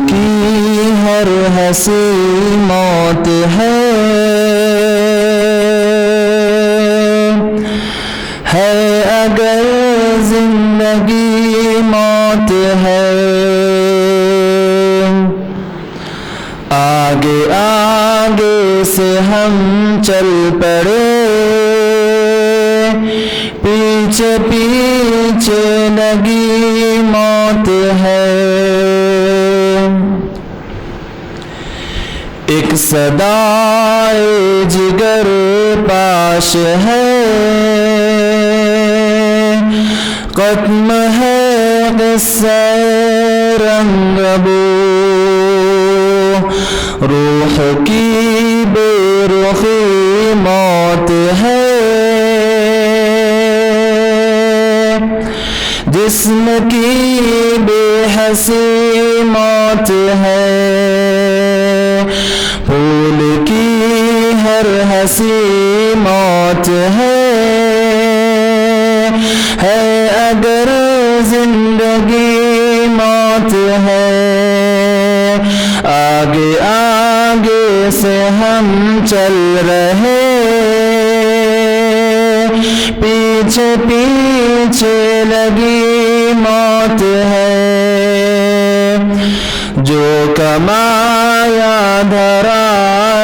की हर हंसी मौत है अगर जिंदगी मौत है। आगे आगे से हम चल पड़े, पीछे पीछे लगी मौत है। एक सदाए जिगर पाश है, ख़त्म है क़िस्सा रंगबो। रूह की बेरुखी मौत है, जिस्म की बेहसी मौत है। फूल की हर हंसी मौत है अगर जिंदगी मौत है। आगे आगे से हम चल रहे, पीछे पीछे लगी मौत है। जो कमाया धरा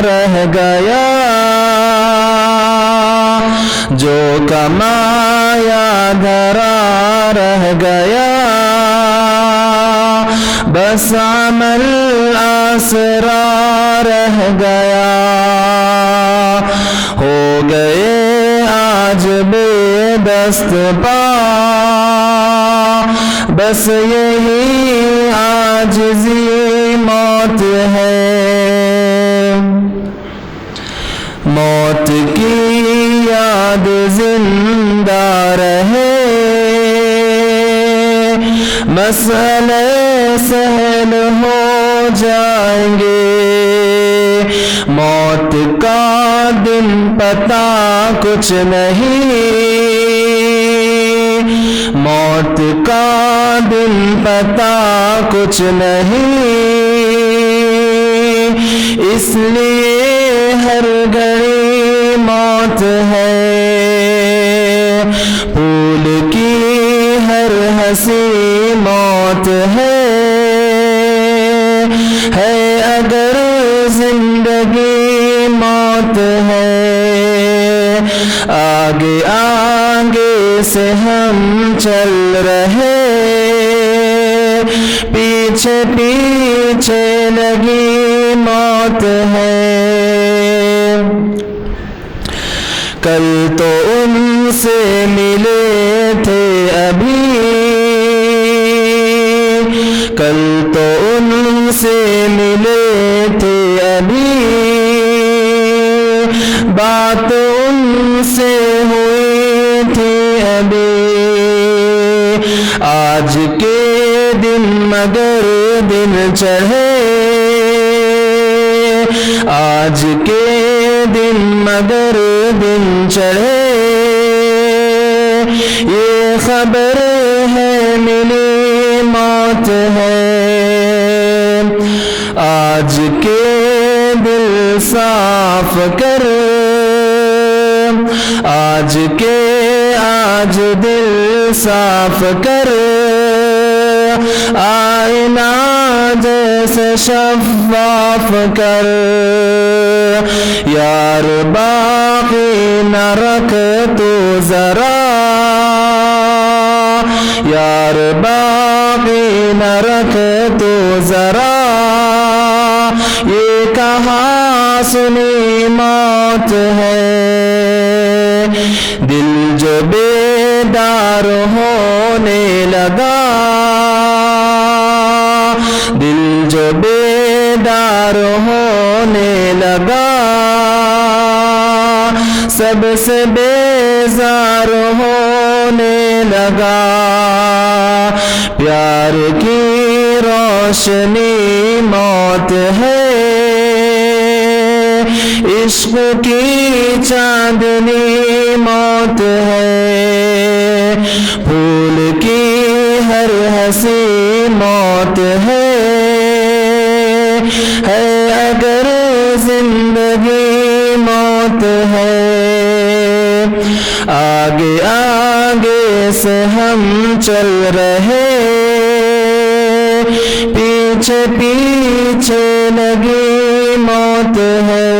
रह गया, जो कमाया धरा रह गया। बस अमल आसरा रह गया। हो गए आज बेदस्त पा, बस यही आजिज़ी मौत है। मौत की याद जिंदा रहे, मसले सहल हो जाएंगे। मौत का दिन पता कुछ नहीं, मौत का दिन पता कुछ नहीं। इसलिए हर घड़ी मौत है। फूल की हर हंसी मौत है अगर जिंदगी मौत है। आगे आगे से हम चल रहे, पीछे पीछे लगी मौत है। कल तो उनसे मिले थे अभी, कल तो उनसे मिले थे अभी। बात उनसे हुई थी अभी। आज के दिन मगर दिन चढ़े, आज के दिन मगर दिन चढ़े। ये खबर है मिली मौत है। आज के दिल साफ कर, आज दिल साफ कर। आईना जैसे शफ़ाफ कर। यार बाकी न रख तो जरा, यार बाकी न रख तो जरा। ये कहाँ सुनी मौत है। दिल जो बेदार होने लगा, दिल जो बेदार होने लगा। सबसे बेजार होने लगा। प्यार की रोशनी मौत है, इश्क की चांदनी मौत है। फूल की हर हंसी मौत है जिंदगी मौत है। आगे आगे से हम चल रहे, पीछे पीछे लगी मौत है।